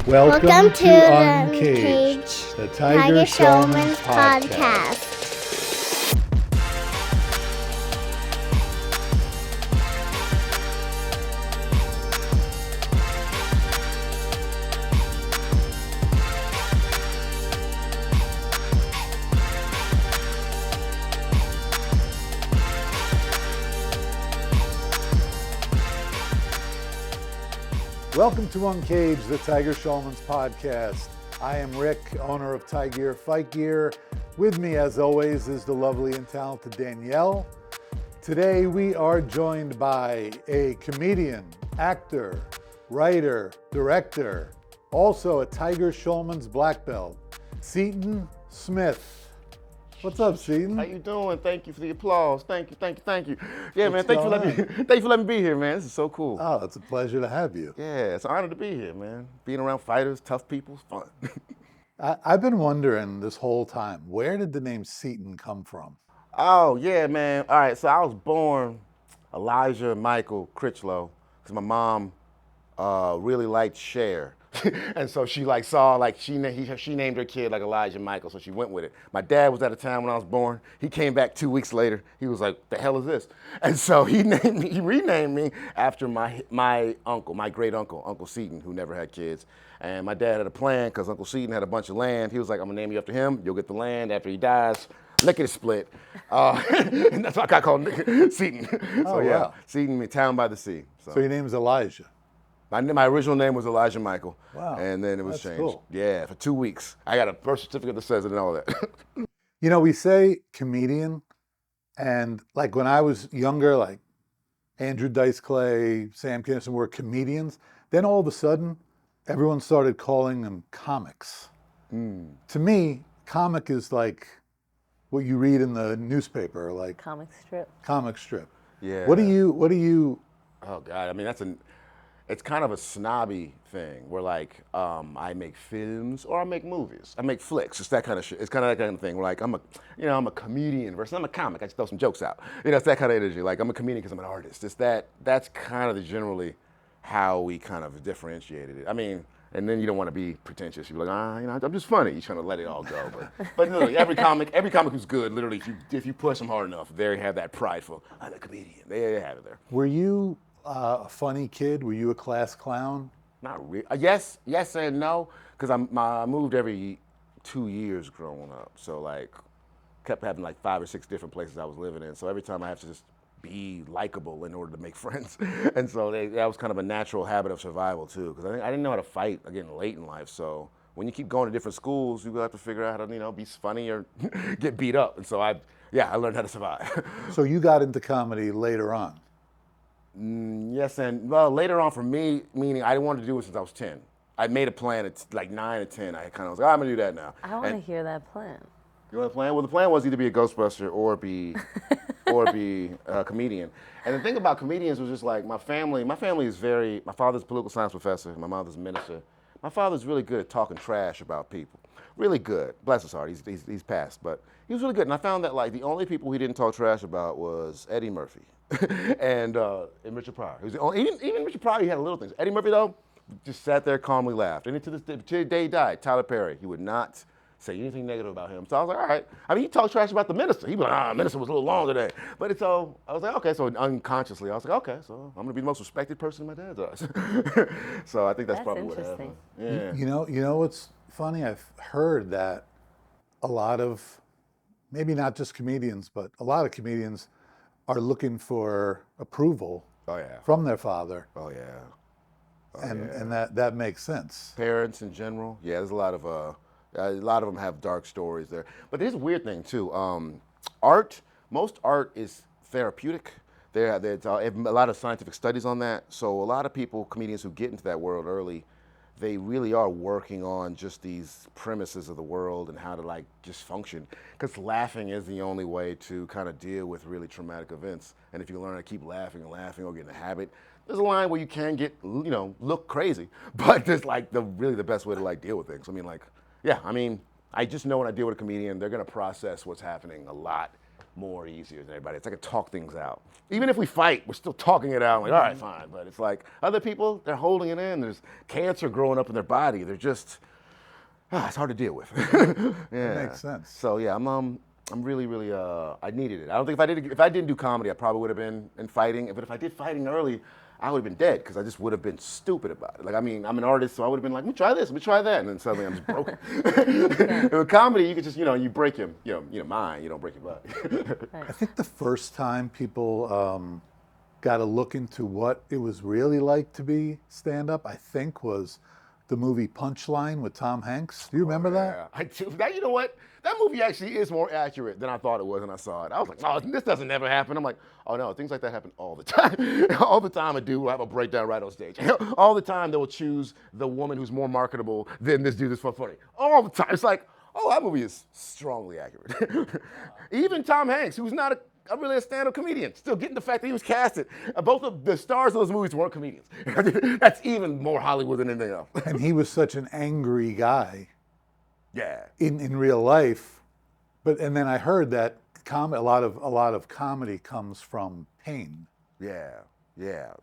Welcome to Uncaged, the Tiger Schulmann podcast. Welcome to Uncaged, the Tiger Schulmann's podcast. I am Rick, owner of Tiger Fight Gear. With me, as always, is the lovely and talented Danielle. Today, we are joined by a comedian, actor, writer, director, also a Tiger Schulmann's black belt, Seaton Smith. What's up, Seaton? How you doing? Thank you for the applause. Thank you. Yeah, man, thanks for letting me be here, man. This is so cool. Oh, it's a pleasure to have you. Yeah, it's an honor to be here, man. Being around fighters, tough people, is fun. I've been wondering this whole time, where did the name Seaton come from? Oh, yeah, man. All right, so I was born Elijah Michael Critchlow because my mom really liked Cher. And so she she named her kid like Elijah Michael, so she went with it. My dad was out of town when I was born. He came back 2 weeks later. He was like, "The hell is this?" And so he renamed me after my uncle, my great uncle, Uncle Seaton, who never had kids. And my dad had a plan because Uncle Seaton had a bunch of land. He was like, "I'm gonna name you after him. You'll get the land after he dies." Lickety split. And that's why I got called Seaton. So yeah, wow. Seaton, town by the sea. So your name is Elijah. My original name was Elijah Michael. Wow. And then it was That's changed. Cool. Yeah, for 2 weeks. I got a birth certificate that says it and all that. You know, we say comedian, and like when I was younger, like Andrew Dice Clay, Sam Kinison were comedians. Then all of a sudden, everyone started calling them comics. To me, comic is like what you read in the newspaper, like comic strip. Comic strip. Yeah. What do you? Oh God, I mean it's kind of a snobby thing where like I make films or I make movies. I make flicks. It's that kind of shit. It's kind of that kind of thing where like I'm a comedian versus I'm a comic. I just throw some jokes out. It's that kind of energy. Like I'm a comedian because I'm an artist. That's kind of generally how we kind of differentiated it. I mean, and then you don't want to be pretentious. You're like, I'm just funny. You're trying to let it all go. But literally, every comic who's good, literally, if you push them hard enough, they have that pride for, I'm a comedian. They have it there. Were you a funny kid? Were you a class clown? Not really. Yes and no, because I moved every 2 years growing up. So like, kept having like 5 or 6 different places I was living in. So every time I have to just be likable in order to make friends. And so that was kind of a natural habit of survival too, because I didn't know how to fight again late in life. So when you keep going to different schools, you have to figure out how to be funny or get beat up. And so I learned how to survive. So you got into comedy later on. Yes, and well, later on for me, meaning I didn't want to do it since I was 10. I made a plan at like 9 or 10. I kind of was like, I'm gonna do that now. I want to hear that plan. You want a plan? Well, the plan was either be a Ghostbuster or be a comedian. And the thing about comedians was just like my family is my father's a political science professor, my mother's a minister. My father's really good at talking trash about people. Really good. Bless his heart, he's passed, but he was really good. And I found that like the only people he didn't talk trash about was Eddie Murphy and Richard Pryor. Even Richard Pryor, he had little things. Eddie Murphy though, just sat there calmly laughed. And to the day he died, Tyler Perry, he would not say anything negative about him. So I was like, all right. I mean, he talked trash about the minister. He'd be like, minister was a little long today. But I was like, okay. So unconsciously, I was like, okay, so I'm gonna be the most respected person in my dad's eyes. So I think that's probably what happened. Yeah. You know what's funny? I've heard that a lot of, maybe not just comedians, but a lot of comedians are looking for approval from their father. Oh yeah. And that makes sense. Parents in general. Yeah, there's a lot of them have dark stories there. But there's a weird thing too. Most art is therapeutic. There's a lot of scientific studies on that. So a lot of comedians who get into that world early, they really are working on just these premises of the world and how to like just function. Because laughing is the only way to kind of deal with really traumatic events. And if you learn to keep laughing or get in a habit, there's a line where you can get, look crazy. But there's like really the best way to like deal with things. I mean, I just know when I deal with a comedian, they're gonna process what's happening a lot more easier than everybody. It's like I talk things out. Even if we fight, we're still talking it out. I'm like, all right, fine. But it's like other people, they're holding it in. There's cancer growing up in their body. They're just, it's hard to deal with. Yeah. That makes sense. So yeah, I'm really, really, I needed it. I don't think if I didn't do comedy, I probably would have been in fighting. But if I did fighting early, I would have been dead because I just would have been stupid about it. Like, I mean, I'm an artist, so I would have been like, let me try this, let me try that, and then suddenly I'm just broken. And with comedy, you can just, you break your mind, you don't break your body. I think the first time people got a look into what it was really like to be stand-up, I think was the movie Punchline with Tom Hanks. Do you remember that? I do. Now, you know what? That movie actually is more accurate than I thought it was when I saw it. I was like, oh, this doesn't ever happen. I'm like, oh no, things like that happen all the time. All the time a dude will have a breakdown right on stage. All the time they will choose the woman who's more marketable than this dude that's funny. All the time. It's like, oh, that movie is strongly accurate. Even Tom Hanks, who's not really a stand-up comedian, still getting the fact that he was casted. Both of the stars of those movies weren't comedians. That's even more Hollywood than anything else. And he was such an angry guy. Yeah. In real life, and then I heard that a lot of comedy comes from pain. Yeah.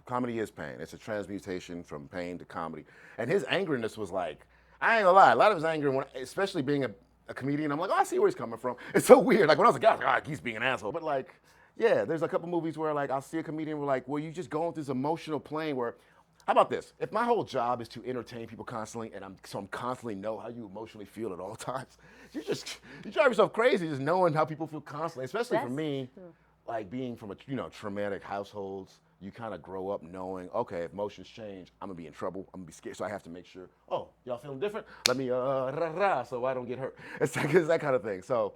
Comedy is pain. It's a transmutation from pain to comedy. And his angriness was like, I ain't gonna lie, a lot of his anger, especially being a comedian, I'm like, oh, I see where he's coming from. It's so weird. Like when I was a guy, I was like, oh, he's being an asshole. But like, yeah, there's a couple movies where like I'll see a comedian where like, well, you just going through this emotional plane where, how about this? If my whole job is to entertain people constantly, and I'm constantly know how you emotionally feel at all times, you drive yourself crazy just knowing how people feel constantly. Especially for me, like being from traumatic households, you kind of grow up knowing, okay, if emotions change, I'm gonna be in trouble. I'm gonna be scared, so I have to make sure. Oh, y'all feeling different? Let me so I don't get hurt. It's that kind of thing. So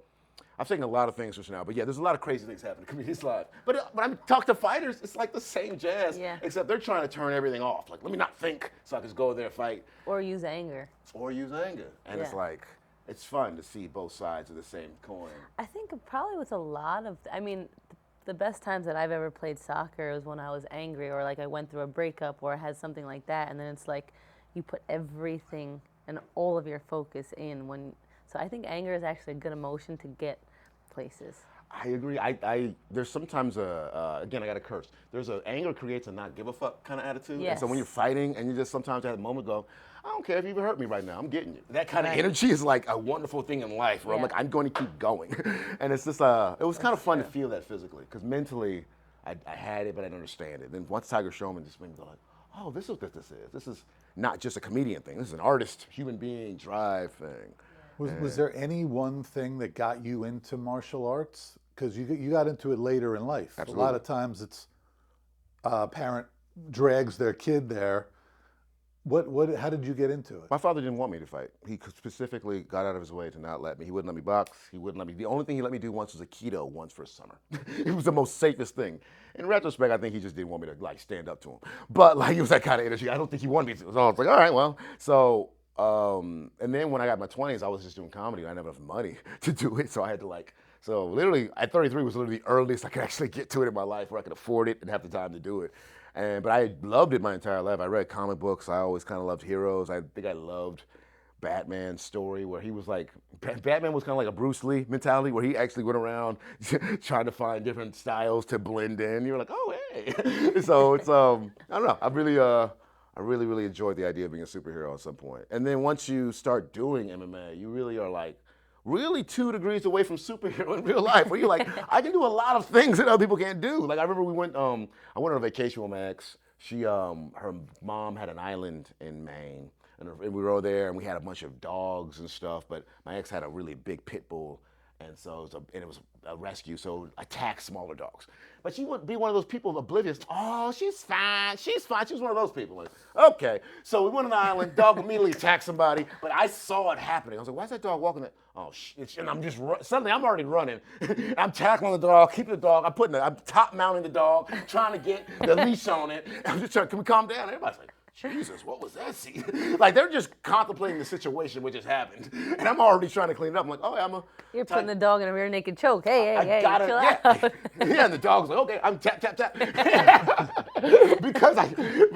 I've taken a lot of things just now, but yeah, there's a lot of crazy things happening in comedians' lives. But when I talk to fighters, it's like the same jazz, except they're trying to turn everything off. Like, let me not think, so I can just go there and fight. Or use anger. And it's like, it's fun to see both sides of the same coin. I think probably with a lot of, the best times that I've ever played soccer was when I was angry, or like I went through a breakup, or I had something like that, and then it's like you put everything and all of your focus in when. So I think anger is actually a good emotion to get places. I agree. There's sometimes again, I got to curse. There's anger creates a not give a fuck kind of attitude. Yes. And so when you're fighting and you just sometimes at a moment go, I don't care if you even hurt me right now, I'm getting you. That kind of energy is like a wonderful thing in life where I'm like, I'm going to keep going. And it's just, it was kind of fun to feel that physically, because mentally I had it, but I didn't understand it. Then once Tiger Schulmann just made me go like, oh, this is what this is. This is not just a comedian thing. This is an artist, human being, drive thing. Was there any one thing that got you into martial arts? Because you got into it later in life. Absolutely. A lot of times it's a parent drags their kid there. How did you get into it? My father didn't want me to fight. He specifically got out of his way to not let me. He wouldn't let me box. He wouldn't let me. The only thing he let me do once was Aikido once for a summer. It was the most safest thing. In retrospect, I think he just didn't want me to like stand up to him. But like it was that kind of energy. I don't think he wanted me to. So I was like, all right, well. So and then when I got my 20s, I was just doing comedy. I didn't have enough money to do it, so I had to so literally at 33 was literally the earliest I could actually get to it in my life where I could afford it and have the time to do it. But I loved it my entire life. I read comic books. I always kind of loved heroes. I think I loved Batman's story where he was like, Batman was kind of like a Bruce Lee mentality where he actually went around trying to find different styles to blend in. You're like, oh, hey. So it's, I don't know. I really enjoyed the idea of being a superhero at some point. And then once you start doing MMA, you really are like, really 2 degrees away from superhero in real life, where you're like, I can do a lot of things that other people can't do. Like I remember I went on a vacation with my ex. Her mom had an island in Maine, and we were there, and we had a bunch of dogs and stuff. But my ex had a really big pit bull, and so it was a rescue, so attack smaller dogs. But she would be one of those people oblivious. Oh, she's fine. She was one of those people. Like, okay. So we went on the island. Dog immediately attacked somebody, but I saw it happening. I was like, why is that dog walking there? Oh, shit. And I'm just suddenly I'm already running. I'm tackling the dog, keeping the dog. I'm top mounting the dog, trying to get the leash on it. I'm just trying. Can we calm down? Everybody's like, Jesus, what was that scene? Like they're just contemplating the situation which just happened, and I'm already trying to clean it up. I'm like, oh yeah, You're putting the dog in a rear naked choke. Hey, chill out. Yeah, and the dog's like, okay, I'm tap. But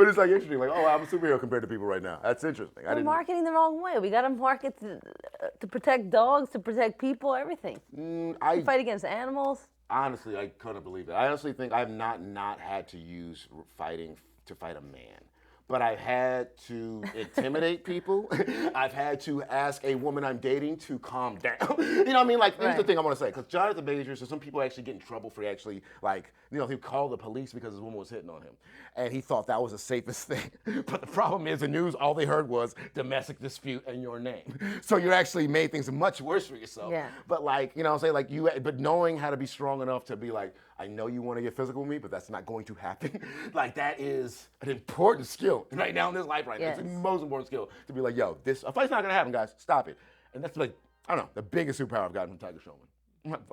it's like interesting, like, oh, I'm a superhero compared to people right now. That's interesting. We're marketing the wrong way. We got to market to protect dogs, to protect people, everything. To fight against animals. Honestly, I couldn't believe it. I honestly think I've not had to use fighting to fight a man. But I've had to intimidate people. I've had to ask a woman I'm dating to calm down. You know what I mean? Like, here's the thing I want to say. Because Jonathan Majors, so some people actually get in trouble for actually, like, you know, he called the police because his woman was hitting on him. And he thought that was the safest thing. But the problem is the news, all they heard was domestic dispute and your name. So you actually made things much worse for yourself. Yeah. But like, you know what I'm saying? Like, but knowing how to be strong enough to be like, I know you want to get physical with me, but that's not going to happen. Like, that is an important skill right now in this life right now. Yes. It's the most important skill to be like, yo, a fight's not going to happen, guys. Stop it. And that's like, I don't know, the biggest superpower I've gotten from Tiger Schulmann.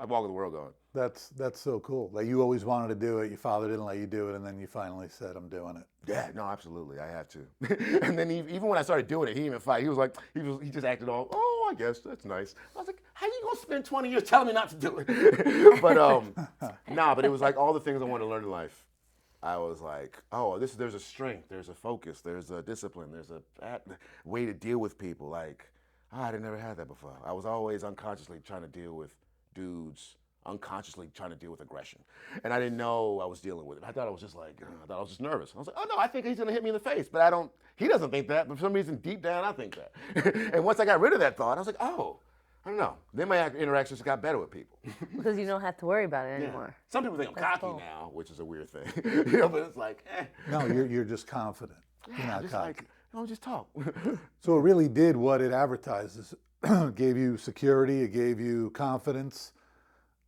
I walk the world going. That's so cool. Like, you always wanted to do it. Your father didn't let you do it, and then you finally said, "I'm doing it." Yeah, no, absolutely, I had to. And then even when I started doing it, he didn't even fight. He was like, he just acted all, oh, I guess that's nice. I was like, how you gonna spend 20 years telling me not to do it? But but it was like all the things I wanted to learn in life. I was like, oh, there's a strength, there's a focus, there's a discipline, there's a way to deal with people. Like, I never had that before. I was always unconsciously trying to deal with dudes, unconsciously trying to deal with aggression. And I didn't know I was dealing with it. I thought I was just like, I thought I was just nervous. I was like, oh no, I think he's gonna hit me in the face. But he doesn't think that, but for some reason deep down I think that. And once I got rid of that thought, I was like, oh, I don't know. Then my interactions got better with people. Because you don't have to worry about it anymore. Some people think I'm That's cocky cool. now, which is a weird thing. You know, but it's like, No, you're just confident. You're not just cocky. like, just talk. So it really did what it advertises. It gave you security. It gave you confidence.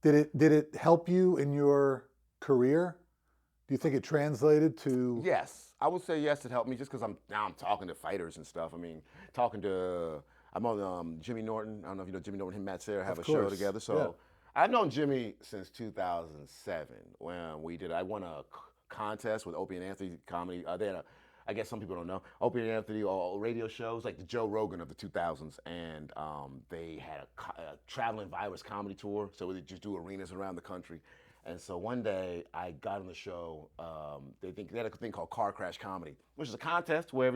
Did it help you in your career? Do you think it translated to? Yes, I would say yes. It helped me just because I'm talking to fighters and stuff. I mean, I'm on Jimmy Norton. I don't know if you know Jimmy Norton and Matt Serra have a show together. So I've known Jimmy since 2007 when I won a contest with Opie and Anthony comedy. They had I guess some people don't know, Opie and Anthony radio shows, like the Joe Rogan of the 2000s, and they had a traveling virus comedy tour, so we would just do arenas around the country. And so one day I got on the show, they had a thing called Car Crash Comedy, which is a contest where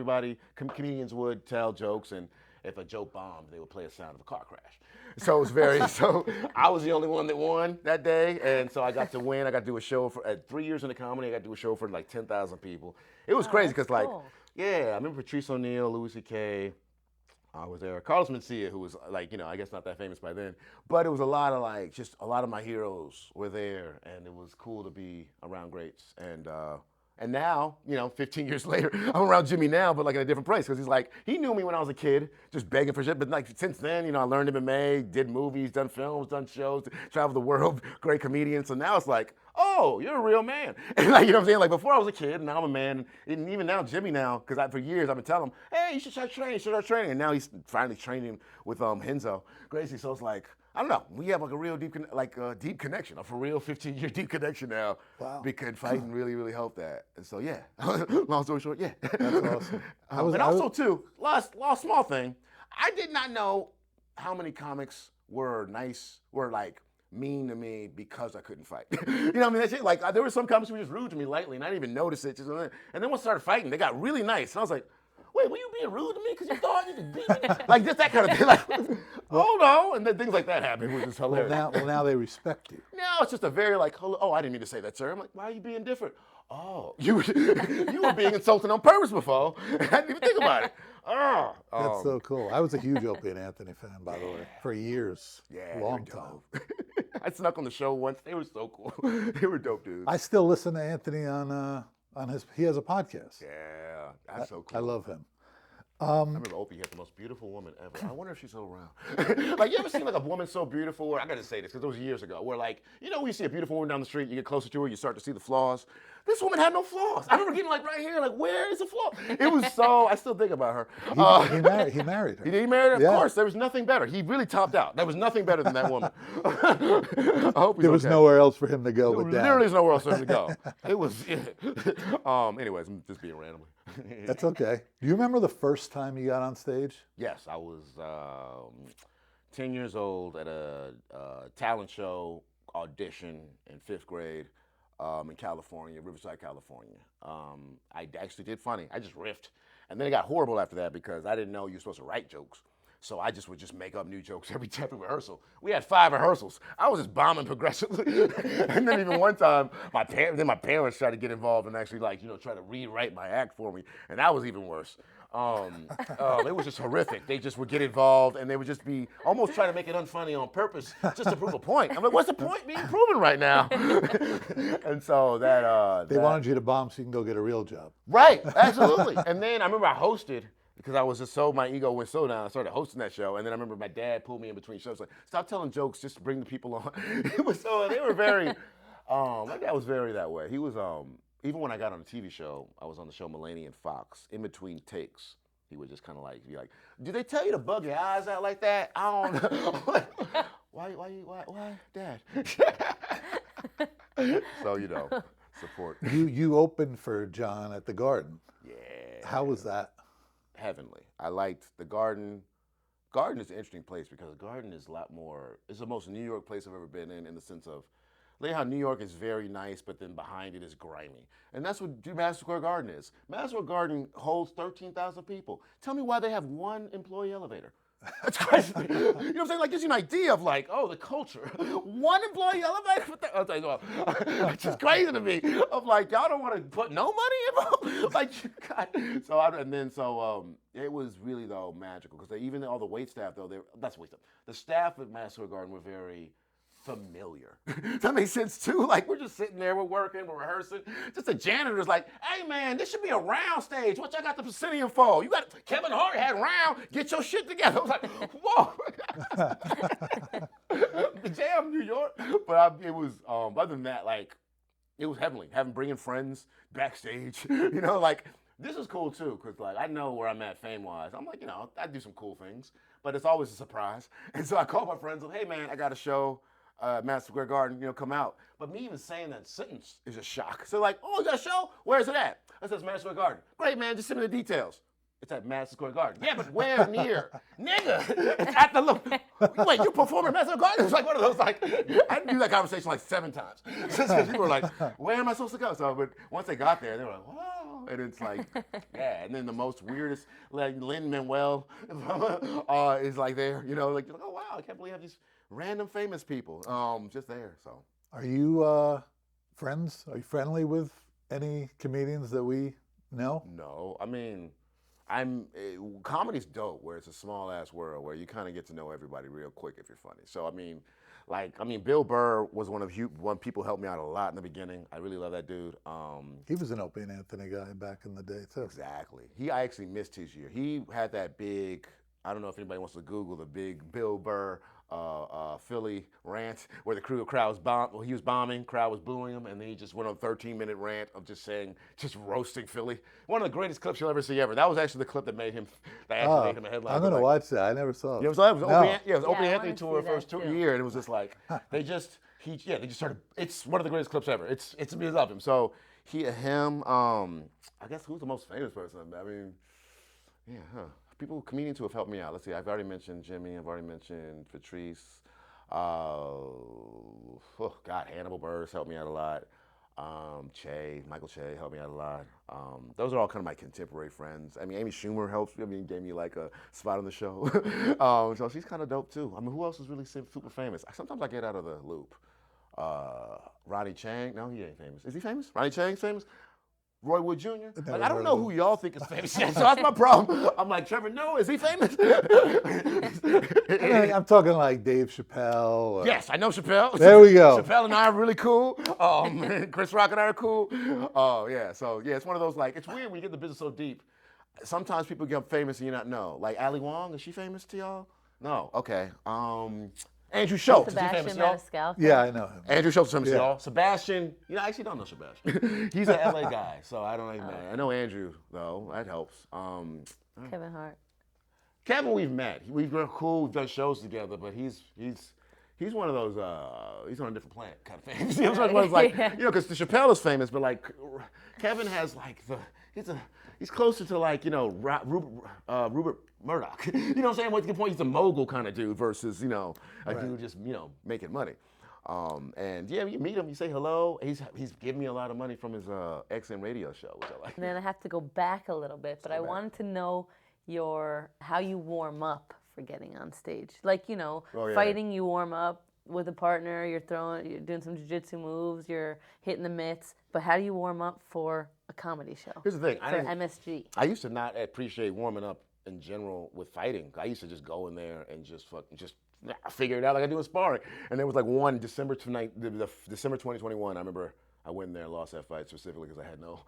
comedians would tell jokes, and if a joke bombed, they would play a sound of a car crash. So it was so I was the only one that won that day, and so I got to win. I got to do a show for 3 years in the comedy. I got to do a show for like 10,000 people. It was crazy because cool. I remember Patrice O'Neal, Louis C.K., I was there. Carlos Mencia, who was like, I guess not that famous by then, but it was a lot of my heroes were there, and it was cool to be around greats. And now, 15 years later, I'm around Jimmy now, but like in a different place, because he knew me when I was a kid, just begging for shit. But like since then, I learned MMA, did movies, done films, done shows, traveled the world, great comedian. So now it's like, oh, you're a real man. And like, you know what I'm saying? Like before I was a kid, and now I'm a man. And even now, Jimmy now, because for years I've been telling him, hey, you should start training. And now he's finally training with Henzo Gracie. So it's like, I don't know. We have like a real deep connection, a for real 15-year deep connection now. Wow. Because fighting really, really helped that. And so yeah, long story short, yeah. That's awesome. Last small thing, I did not know how many comics were like mean to me because I couldn't fight. You know what I mean? That's it. Like there were some comics who were just rude to me lightly, and I didn't even notice it. And then once I started fighting, they got really nice, and I was like, wait, were you being rude to me because you thought you could beat me? Like just that kind of thing. Like, oh no, and then things like that happen, which is hilarious. Well, now they respect you. No, it's just a very like, oh, I didn't mean to say that, sir. I'm like, why are you being different? Oh, you were being insulting on purpose before. I didn't even think about it. Oh, That's so cool. I was a huge Opie and Anthony fan, by the way, for years. Yeah, long time. I snuck on the show once. They were so cool. They were dope dudes. I still listen to Anthony on he has a podcast. Yeah, that's so cool. I love him. I remember Opie had the most beautiful woman ever. I wonder if she's still around. Like, you ever seen like a woman so beautiful, or I gotta say this because it was years ago, where like, we see a beautiful woman down the street, you get closer to her, you start to see the flaws. This woman had no flaws. I remember getting like right here, like, where is the flaw? It was I still think about her. He married her. He married her? Of Yeah. course, there was nothing better. He really topped out. There was nothing better than that woman. I hope There was okay. nowhere else for him to go but that. Literally there's nowhere else for him to go. It was, anyways, I'm just being randomly. That's okay. Do you remember the first time you got on stage? Yes, I was 10 years old at a talent show audition in 5th grade in California, Riverside, California. I actually did funny. I just riffed. And then it got horrible after that because I didn't know you were supposed to write jokes. So I just would just make up new jokes every rehearsal. We had 5 rehearsals. I was just bombing progressively. And then even one time, my parents tried to get involved and actually try to rewrite my act for me. And that was even worse. It was just horrific. They just would get involved and they would just be almost trying to make it unfunny on purpose just to prove a point. I'm like, what's the point being proven right now? And so They wanted you to bomb so you can go get a real job. Right, absolutely. And then I remember I hosted because I was just my ego went so down. I started hosting that show, and then I remember my dad pulled me in between shows, like, stop telling jokes, just bring the people on. It was they were very, my dad was very that way. He was, even when I got on the TV show, I was on the show Mulaney and Fox. In between takes, he would just kind of be like, "Did they tell you to bug your eyes out like that? I don't know." Why, Dad? So support. You opened for John at the Garden. Yeah. How was that? Heavenly. I liked the Garden. Garden is an interesting place because Garden is a lot more. It's the most New York place I've ever been in the sense of. Like how New York is very nice, but then behind it is grimy. And that's what Madison Square Garden is. Madison Square Garden holds 13,000 people. Tell me why they have one employee elevator. That's crazy. You know what I'm saying? Like, gives you an idea of the culture. One employee elevator? It's just crazy to me. Of y'all don't want to put no money in them? God. It was really, though, magical. Because even all the wait staff, though, that's wait staff. The staff at Madison Square Garden were very familiar. That makes sense too. We're just sitting there, we're working, we're rehearsing. Just the janitor's like, "Hey man, this should be a round stage. What y'all got the proscenium for? You got Kevin Hart had round. Get your shit together." I was like, "Whoa." Damn, New York. But it was other than that, it was heavenly. Bringing friends backstage. This is cool too, because I know where I'm at fame-wise. I'm I do some cool things, but it's always a surprise. And so I call my friends up, "Hey man, I got a show. Madison Square Garden, come out." But me even saying that sentence is a shock. So "Oh, you got a show? Where is it at?" I said, "Madison Square Garden." "Great, man, just send me the details." "It's at Madison Square Garden." "Yeah, but where near?" "Nigga, it's at the look. Wait, you perform at Madison Square Garden?" It's one of those, I had to do that conversation 7 times. People were like, "Where am I supposed to go?" So, but once they got there, they were like, "Whoa." And it's yeah. And then the most weirdest, Lin-Manuel is there, you're "Oh, wow, I can't believe I have these random famous people just there." So, are you friends? Are you friendly with any comedians that we know? No, I mean, comedy's dope where it's a small ass world where you kind of get to know everybody real quick if you're funny. So Bill Burr was one people helped me out a lot in the beginning. I really love that dude. He was an Opie and Anthony guy back in the day too. Exactly. I actually missed his year. He had that big. I don't know if anybody wants to Google the big Bill Burr Philly rant where the crowd was he was bombing, crowd was booing him, and then he just went on a 13-minute rant of just roasting Philly. One of the greatest clips you'll ever see ever. That was actually the clip that made him a headline. I'm gonna watch that. I never saw it. It was Opie I Anthony tour first year, and it was just they just started. It's one of the greatest clips ever. It's I love him. So I guess who's the most famous person? I mean, comedians who have helped me out. Let's see, I've already mentioned Jimmy, I've already mentioned Patrice. Hannibal Buress helped me out a lot. Michael Che helped me out a lot. Those are all kind of my contemporary friends. I mean, Amy Schumer gave me a spot on the show. So she's kind of dope too. I mean, who else is really super famous? Sometimes I get out of the loop. Ronnie Chang, no, he ain't famous. Is he famous? Ronnie Chang's famous? Roy Wood Jr. I don't know who y'all think is famous yet, so that's my problem. I'm Trevor Noah, is he famous? I'm talking Dave Chappelle. Yes, I know Chappelle. There we go. Chappelle and I are really cool. Chris Rock and I are cool. So it's one of those, it's weird when you get the business so deep. Sometimes people get famous and you not know. Ali Wong, is she famous to y'all? No, okay. Andrew Schultz, is he famous, y'all? Yeah, I know him. Andrew Schultz is famous, y'all. Sebastian, I actually don't know Sebastian. He's an LA guy, so I don't even know. I know Andrew, though. That helps. Kevin Hart. Kevin, we've met. We've been cool. We've done shows together, but he's one of those. He's on a different planet kind of famous. Because the Chappelle is famous, but Kevin has he's closer to Rupert Murdoch. You know what I'm saying? What's the point? He's a mogul kind of dude versus a dude just making money. You meet him, you say hello. He's giving me a lot of money from his XM radio show, which I like. And then I have to go back a little bit, but I wanted to know how you warm up for getting on stage. Like, you know, Oh, yeah. fighting, you warm up with a partner, you're doing some jiu-jitsu moves, you're hitting the mitts, but how do you warm up for a comedy show? Here's the thing. For MSG. I used to not appreciate warming up in general with fighting. I used to just go in there and just figure it out like I do in sparring. And there was like one December tonight, the December 2021. I remember I went in there and lost that fight specifically because I had no.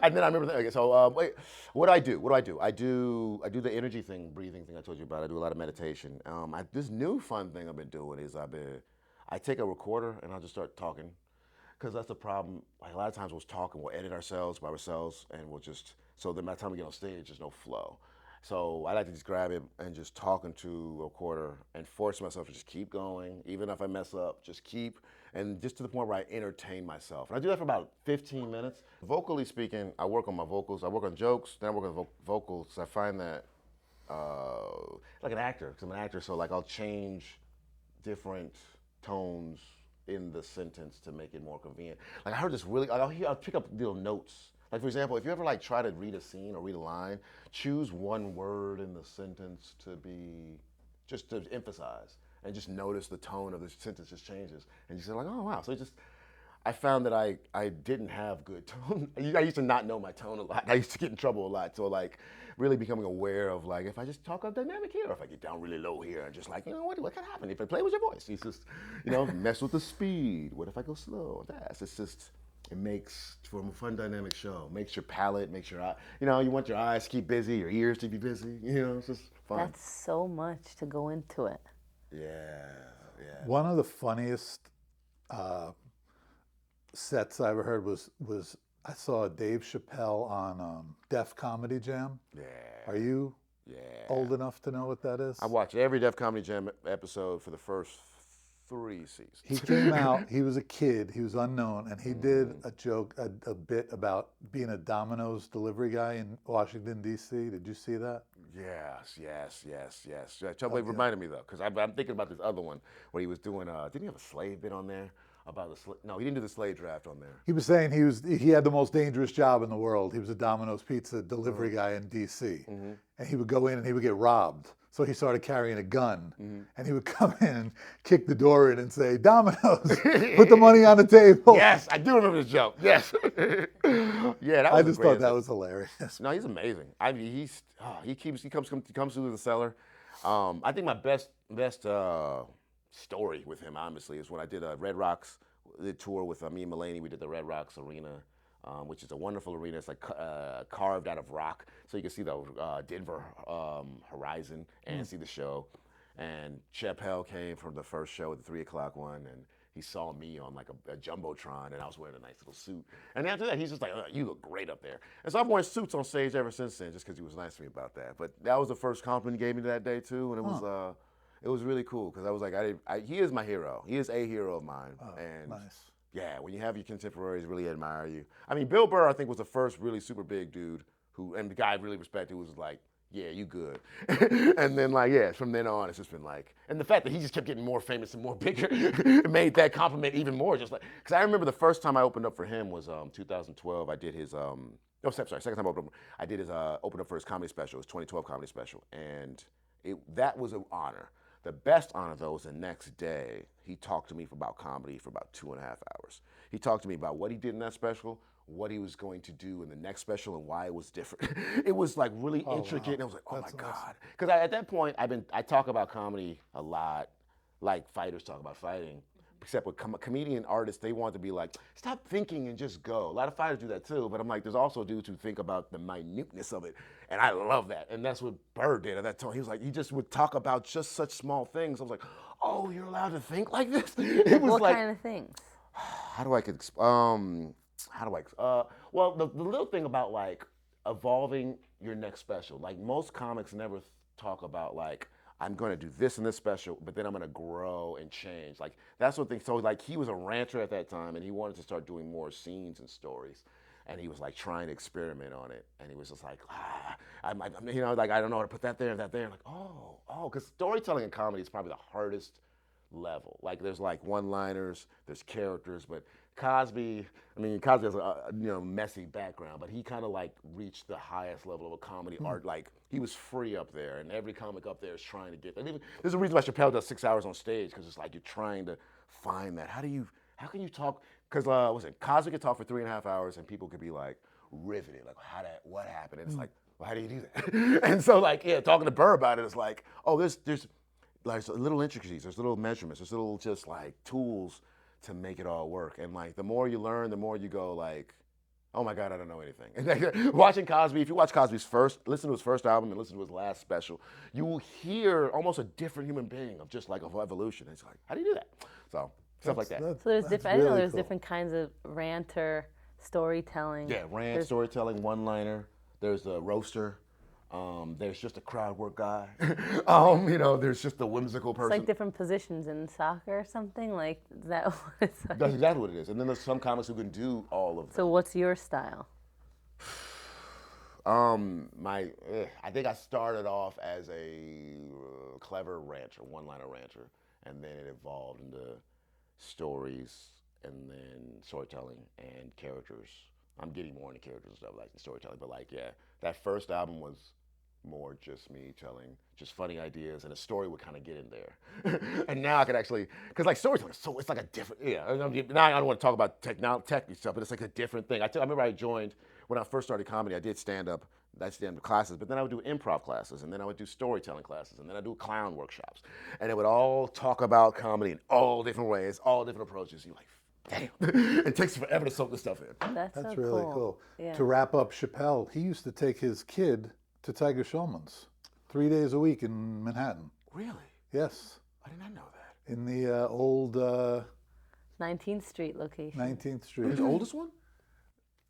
And then I remember that. Okay, so wait, what do I do? I do the energy thing, breathing thing I told you about. I do a lot of meditation. This new fun thing I've been doing is I take a recorder and I'll just start talking. Because that's the problem. Like a lot of times we'll talk and we'll edit ourselves by ourselves, and we'll just, so then by the time we get on stage, there's no flow. So I like to just grab it and just talk into a recorder and force myself to just keep going, even if I mess up, just keep, and just to the point where I entertain myself. And I do that for about 15 minutes. Vocally speaking, I work on my vocals. I work on jokes, then I work on vocals. I find that like an actor, because I'm an actor, so like I'll change different tones in the sentence to make it more convenient. Like I heard this really, I'll pick up little notes. Like for example, if you ever like try to read a scene or read a line, choose one word in the sentence to be, just to emphasize, and just notice the tone of the sentence just changes. And you say like, oh wow. So I found that I didn't have good tone. I used to not know my tone a lot. I used to get in trouble a lot. So like really becoming aware of like, if I just talk up dynamic here, or if I get down really low here, and just like, you know, what can happen if I play with your voice? It's just, you know, mess with the speed. What if I go slow or fast? It's just, it makes for a fun dynamic show. Makes your palate, makes your eye, you know, you want your eyes to keep busy, your ears to be busy, you know, it's just fun. That's so much to go into it. Yeah. One of the funniest sets I ever heard was I saw Dave Chappelle on Def Comedy Jam. Yeah. Are you old enough to know what that is? I watched every Def Comedy Jam episode for the first 3 seasons. He came out, he was a kid, he was unknown, and he did a joke, a bit about being a Domino's delivery guy in Washington, D.C. Did you see that? Yes. Trouble reminded me though, because I'm thinking about this other one where he was doing, didn't he have a slave bit on there? About no, he didn't do the slave draft on there. He was saying he had the most dangerous job in the world. He was a Domino's pizza delivery guy in D.C. And he would go in and he would get robbed. So he started carrying a gun, and he would come in and kick the door in and say, "Domino's, put the money on the table." Yes, I do remember this joke. Yes. Yeah, that was I just thought that was hilarious. No, he's amazing. I mean, he comes through the cellar. I think my best story with him, honestly, is when I did Red Rocks, the tour with me and Mulaney. We did the Red Rocks Arena, which is a wonderful arena. It's like carved out of rock, so you can see the Denver horizon and see the show. And Chappelle came from the first show, the 3 o'clock one, and he saw me on like a jumbotron, and I was wearing a nice little suit. And after that, he's just like, "You look great up there." And so I've worn suits on stage ever since then, just because he was nice to me about that. But that was the first compliment he gave me that day too, and it was really cool because I was like, he is my hero. He is a hero of mine. And nice. Yeah, when you have your contemporaries really admire you. I mean, Bill Burr, I think, was the first really super big dude and the guy I really respected, who was like, yeah, you good. And then from then on, it's just been like, and the fact that he just kept getting more famous and more bigger made that compliment even more. Just like, because I remember the first time I opened up for him was 2012. I did his, second time I opened up. I did his, opened up for his comedy special, his 2012 comedy special. And that was an honor. The best honor, though, was the next day. He talked to me about comedy for about 2.5 hours. He talked to me about what he did in that special, what he was going to do in the next special, and why it was different. It was like really intricate, and I was like, oh, that's my God. Because at that point, I talk about comedy a lot, like fighters talk about fighting. Except with comedian artists, they want to be like, stop thinking and just go. A lot of fighters do that too, but I'm like, there's also dudes who think about the minuteness of it, and I love that. And that's what Bird did at that time. He was like, he just would talk about just such small things. I was like, oh, you're allowed to think like this? It was what kind of things? Well, the little thing about like evolving your next special, like most comics never talk about like, I'm going to do this in this special, but then I'm going to grow and change. Like, that's what things, so like he was a ranter at that time, and he wanted to start doing more scenes and stories. And he was like trying to experiment on it. And he was just like, I don't know how to put that there and that there. Like, oh, because storytelling in comedy is probably the hardest level. Like there's like one-liners, there's characters, but Cosby has a messy background, but he kind of like reached the highest level of a comedy art. Like he was free up there, and every comic up there is trying to get. And even, there's a reason why Chappelle does 6 hours on stage, because it's like you're trying to find that. How can you talk? Because Cosby could talk for 3.5 hours, and people could be like riveted, like what happened? And it's like, well, how do you do that? And so like talking to Burr about it, it's like, oh, there's like little intricacies, there's little measurements, there's little just like tools to make it all work. And like the more you learn, the more you go like, oh my God, I don't know anything. And like, watching Cosby, if you watch Cosby's listen to his first album and listen to his last special, you will hear almost a different human being of just like of evolution. It's like, how do you do that? So stuff like that. So there's different. I didn't know there's cool. different kinds of ranter storytelling. Yeah, storytelling, one-liner. There's a roaster. There's just a crowd work guy. There's just a whimsical person. It's like different positions in soccer or something. Like is that what it's like? That's exactly what it is. And then there's some comics who can do all of them. So what's your style? I think I started off as a clever rancher, one-liner rancher, and then it evolved into stories and then storytelling and characters. I'm getting more into characters and stuff like storytelling, but like, yeah, that first album was more just me telling just funny ideas, and a story would kind of get in there. And now I can actually, because like storytelling, it's like a different, now I don't want to talk about technical stuff, but it's like a different thing. I remember I joined, when I first started comedy, I did stand-up classes, but then I would do improv classes, and then I would do storytelling classes, and then I'd do clown workshops. And it would all talk about comedy in all different ways, all different approaches. You're like, damn, it takes forever to soak this stuff in. That's That's so really cool. Yeah. To wrap up Chappelle, he used to take his kid to Tiger Schulmann's 3 days a week in Manhattan. Really? Yes. I did not know that. In the old 19th Street location. 19th Street. His oldest one?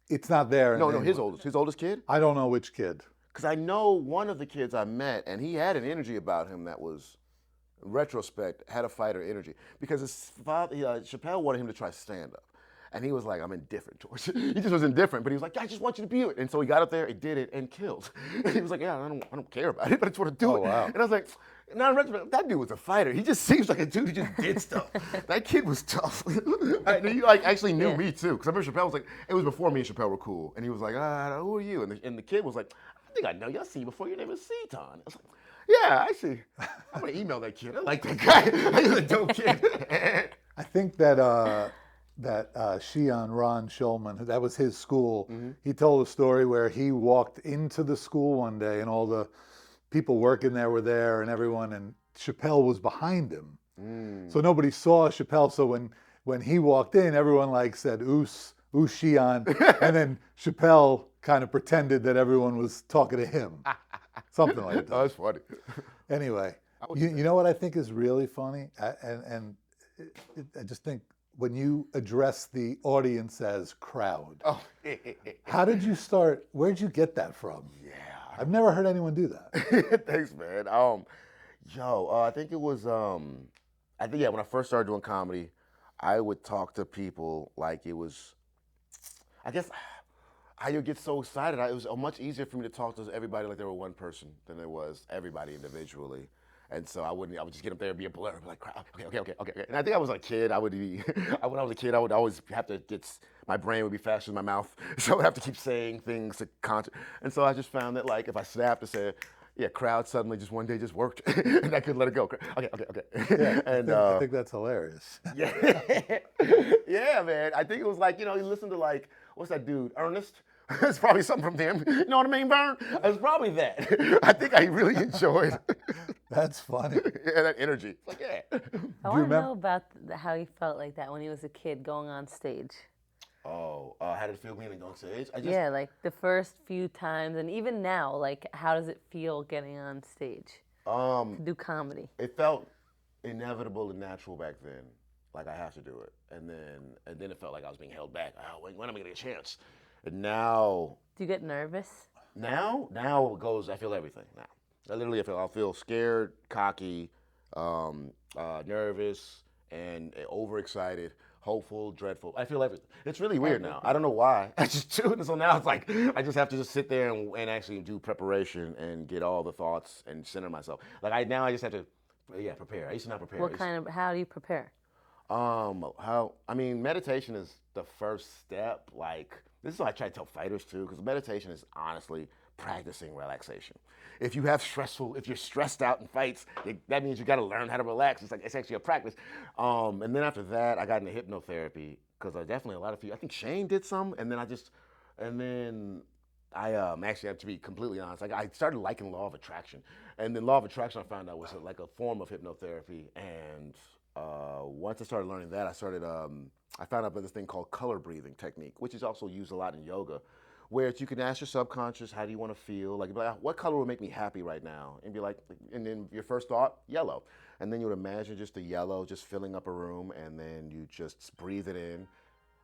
It's not there. No, his oldest kid? I don't know which kid. Because I know one of the kids I met, and he had an energy about him that was, in retrospect, had a fighter energy. Because his father, Chappelle wanted him to try stand-up. And he was like, I'm indifferent towards it. He just was indifferent, but he was like, I just want you to be it. And so he got up there, he did it, and killed. And he was like, yeah, I don't care about it, but I just want to do it. Wow. And I was like, now in retrospect, that dude was a fighter. He just seems like a dude who just did stuff. That kid was tough. And he like actually knew me too. Because I remember Chappelle was like, it was before me and Chappelle were cool. And he was like, who are you? And the kid was like, I think I know you. I see you before. Your name is Seaton. I was like, yeah, I see. I'm going to email that kid. I like that guy. He's a dope kid. I think that Ron Schulmann, that was his school. Mm-hmm. He told a story where he walked into the school one day and all the people working there were there and everyone, and Chappelle was behind him. So nobody saw Chappelle. So when he walked in, everyone like said, oos Shion. And then Chappelle kind of pretended that everyone was talking to him. Something like that. Oh, that's funny. Anyway, you know what I think is really funny? I just think when you address the audience as crowd, how did you start? Where did you get that from? Yeah. I've never heard anyone do that. Thanks, man. I think it was, when I first started doing comedy, I would talk to people like it was, I guess, how you get so excited. It was much easier for me to talk to everybody like they were one person than it was everybody individually. And so I would just get up there and be a blur, be like, okay. And I think I was a kid. when I was a kid, I would always have to my brain would be faster than my mouth. So I would have to keep saying things to And so I just found that like if I snapped and said, yeah, crowd suddenly just one day just worked and I could let it go. Okay. Yeah, And I think that's hilarious. Yeah. Yeah, man. I think it was like, you listen to like, what's that dude, Ernest? It's probably something from them. You know what I mean, Vern? It's probably that. I think I really enjoyed. That's funny. Yeah, that energy. It's like, yeah. I want to know about how he felt like that when he was a kid going on stage. Oh, how did it feel being on stage? Yeah, like the first few times, and even now, like how does it feel getting on stage to do comedy? It felt inevitable and natural back then. Like I have to do it, and then it felt like I was being held back. Oh, when am I gonna get a chance? And now. Do you get nervous? Now it goes. I feel everything now. I'll feel scared, cocky, nervous, and overexcited, hopeful, dreadful. I feel everything. It's really weird now. I don't know why. I just do it. So now it's like I just have to just sit there and actually do preparation and get all the thoughts and center myself. Like now I just have to Yeah, prepare. I used to not prepare. How do you prepare? Meditation is the first step. Like, this is what I try to tell fighters too, because meditation is honestly practicing relaxation. If you're stressed out in fights, that means you got to learn how to relax. It's actually a practice. And then after that, I got into hypnotherapy because definitely a lot of people. I think Shane did some, and then I actually have to be completely honest. Like, I started liking law of attraction, and then law of attraction I found out was like a form of hypnotherapy. And once I started learning that, I found out about this thing called color breathing technique, which is also used a lot in yoga, where you can ask your subconscious, how do you want to feel? Like, what color would make me happy right now? And be like, and then your first thought, yellow. And then you would imagine just the yellow just filling up a room, and then you just breathe it in,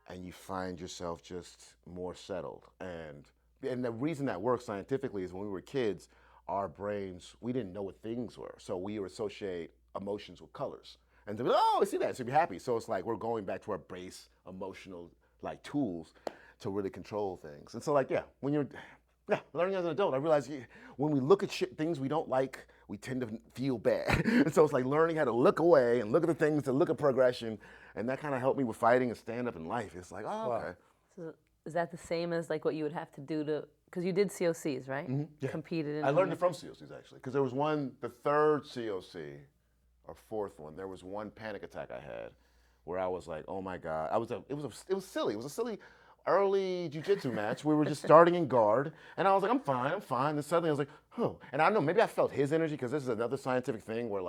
and you find yourself just more settled. And the reason that works scientifically is when we were kids, our brains, we didn't know what things were. So we would associate emotions with colors. And then, I see that, so be happy. So it's like we're going back to our base emotional like tools to really control things. And so when you're learning as an adult, I realize when we look at things we don't like, we tend to feel bad. And so it's like learning how to look away and look at the things and look at progression. And that kind of helped me with fighting and stand up in life. It's like, okay. So is that the same as like what you would have to do because you did COCs, right? Mm-hmm. Yeah. Competed in. I learned it from COCs actually, because there was the third COC or fourth one, there was one panic attack I had where I was like, oh my God. It was silly. It was a silly early jiu-jitsu match. We were just starting in guard, and I was like, I'm fine. Then suddenly I was like, oh. And I don't know, maybe I felt his energy, because this is another scientific thing where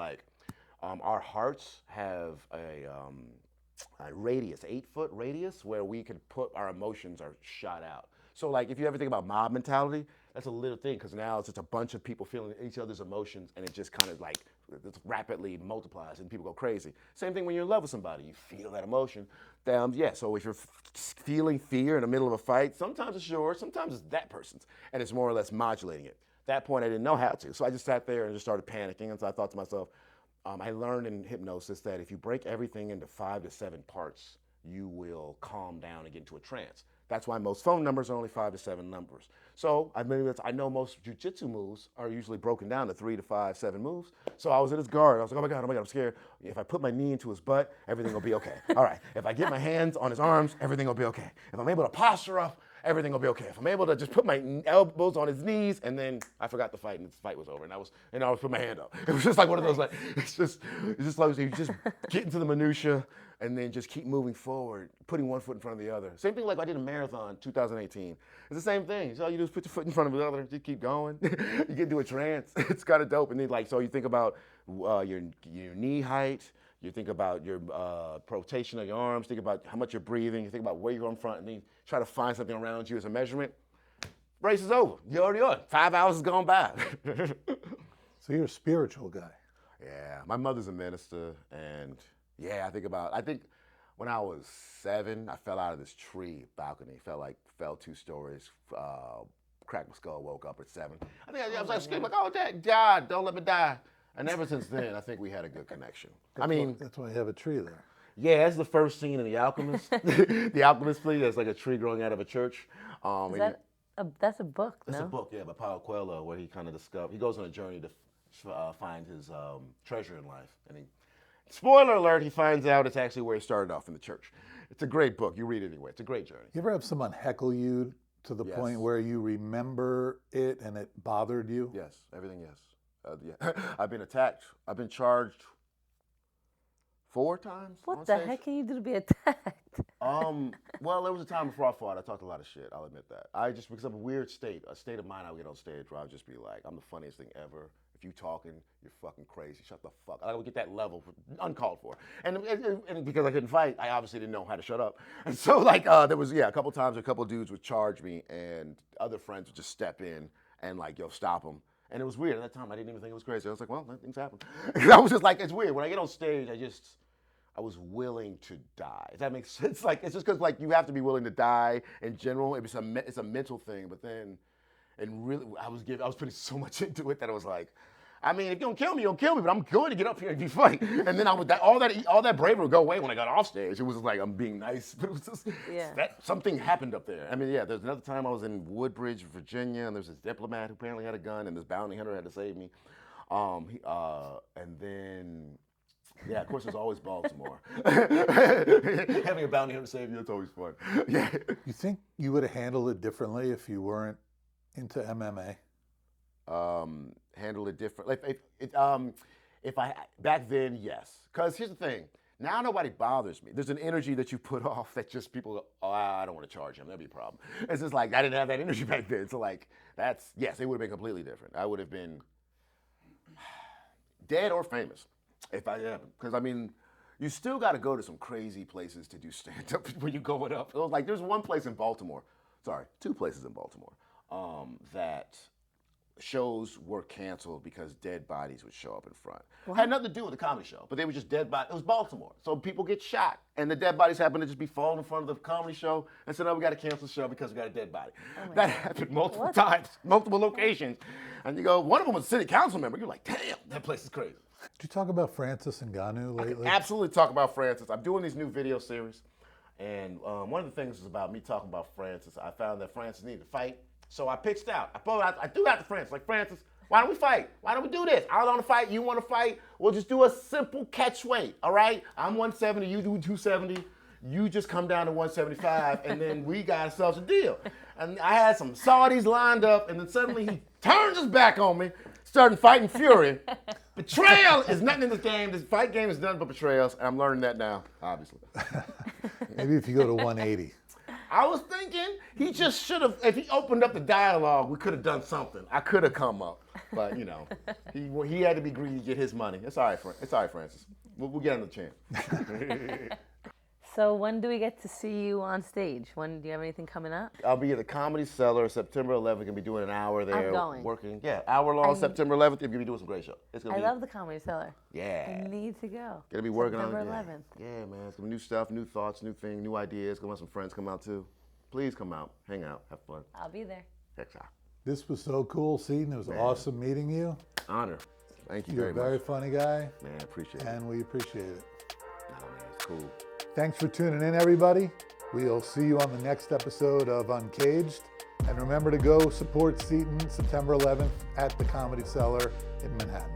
our hearts have a radius, 8-foot radius, where we could put our emotions are shot out. So if you ever think about mob mentality, that's a little thing, because now it's just a bunch of people feeling each other's emotions, and it just kind of it rapidly multiplies and people go crazy. Same thing when you're in love with somebody, you feel that emotion. So if you're feeling fear in the middle of a fight, sometimes it's yours, sometimes it's that person's, and it's more or less modulating it. At that point, I didn't know how to, so I just sat there and just started panicking, and so I thought to myself, I learned in hypnosis that if you break everything into 5 to 7 parts, you will calm down and get into a trance. That's why most phone numbers are only 5 to 7 numbers. So I know most jiu-jitsu moves are usually broken down to 3 to 5, 7 moves. So I was at his guard. I was like, oh my God, I'm scared. If I put my knee into his butt, everything will be okay. All right. If I get my hands on his arms, everything will be okay. If I'm able to posture up, everything will be okay. If I'm able to just put my elbows on his knees, and then I forgot the fight, and the fight was over, and I was put my hand up. It was just like one of those, it's just like you just get into the minutia, and then just keep moving forward, putting one foot in front of the other. Same thing like I did a marathon 2018. It's the same thing. So all you do is put your foot in front of the other, just keep going. You get into a trance. It's kind of dope. And then so you think about your knee height. You think about your rotation of your arms, think about how much you're breathing, you think about where you're in front, and then try to find something around you as a measurement. Race is over. You're already on. 5 hours has gone by. So you're a spiritual guy. Yeah, my mother's a minister, and I think when I was 7, I fell out of this tree balcony. Fell 2 stories, cracked my skull, woke up at 7. I think I was like screaming, oh, God, don't let me die. And ever since then, I think we had a good connection. That's why you have a tree there. Yeah, that's the first scene in The Alchemist. The Alchemist play, there's like a tree growing out of a church. That's a book, no? It's a book, yeah, by Paulo Coelho, where he kind of he goes on a journey to find his treasure in life. And spoiler alert, he finds out it's actually where he started off in the church. It's a great book. You read it anyway. It's a great journey. You ever have someone heckle you to the point where you remember it and it bothered you? Yes, everything, yes. I've been attacked. I've been charged 4 times. What the heck can you do to be attacked? Well, there was a time before I fought, I talked a lot of shit. I'll admit that. Because of a state of mind, I would get on stage where I would just be like, I'm the funniest thing ever. If you talking, you're fucking crazy. Shut the fuck up. I would get that level uncalled for. And because I couldn't fight, I obviously didn't know how to shut up. And so there was, a couple times a couple dudes would charge me, and other friends would just step in and stop them. And it was weird. At that time, I didn't even think it was crazy. I was like, well, things happen. I was just like, it's weird. When I get on stage, I was willing to die. If that makes sense. It's just because you have to be willing to die in general. It's a mental thing. But then, and really, I was putting so much into it that I was like, if you're gonna kill me, you'll kill me. But I'm going to get up here and be funny. And then all that bravery would go away when I got off stage. It was just like I'm being nice, but it was just something happened up there. There's another time I was in Woodbridge, Virginia, and there's this diplomat who apparently had a gun, and this bounty hunter had to save me. And then Yeah, of course, there's always Baltimore. Having a bounty hunter save you, it's always fun. Yeah. You think you would have handled it differently if you weren't into MMA? Handle it different. Like if I back then, yes. Because here's the thing. Now nobody bothers me. There's an energy that you put off that just people go, oh, I don't want to charge him. That'd be a problem. It's just like I didn't have that energy back then. So like yes, it would have been completely different. I would have been dead or famous if I had. Because I mean, you still got to go to some crazy places to do stand-up when you're going up. It was like there's one place in Baltimore. Sorry, two places in Baltimore that shows were canceled because dead bodies would show up in front. What? Had nothing to do with the comedy show, but they were just dead bodies. It was Baltimore, so people get shot, and the dead bodies happen to just be falling in front of the comedy show, and so now we got to cancel the show because we got a dead body. Oh that happened multiple times, multiple locations, and you go, one of them was a city council member. You're like, damn, that place is crazy. Did you talk about Francis Ngannou lately? Absolutely talk about Francis. I'm doing these new video series, and one of the things is about me talking about Francis. I found that Francis needed to fight. So I pitched out. I threw out to Francis, like, Francis, why don't we fight? Why don't we do this? I want to fight, you want to fight? We'll just do a simple catch weight, all right? I'm 170, you do 270. You just come down to 175, and then we got ourselves a deal. And I had some Saudis lined up, and then suddenly he turns his back on me, starting fighting fury. Betrayal is nothing in this game. This fight game is nothing but betrayals, and I'm learning that now, obviously. Maybe if you go to 180. I was thinking he just should have, if he opened up the dialogue, we could have done something. I could have come up. But, you know, he had to be greedy to get his money. It's all right, Francis. We'll get him the chance. So when do we get to see you on stage? Do you have anything coming up? I'll be at the Comedy Cellar September 11th. Going to be doing an hour there. I'm going. Working. Yeah, hour long September 11th. You're going to be doing some great shows. I love the Comedy Cellar. Yeah. I need to go. Going to be working September on it. 11th. Yeah, man. It's going to be new stuff, new thoughts, new things, new ideas. Going to have some friends come out too. Please come out, hang out, have fun. I'll be there. Next time. This was so cool, Seaton. It was awesome meeting you. Honor. Thank you You're a very funny guy. Man, I appreciate it. And we appreciate it. Oh, man, it's cool. Thanks for tuning in, everybody. We'll see you on the next episode of Uncaged. And remember to go support Seaton September 11th at the Comedy Cellar in Manhattan.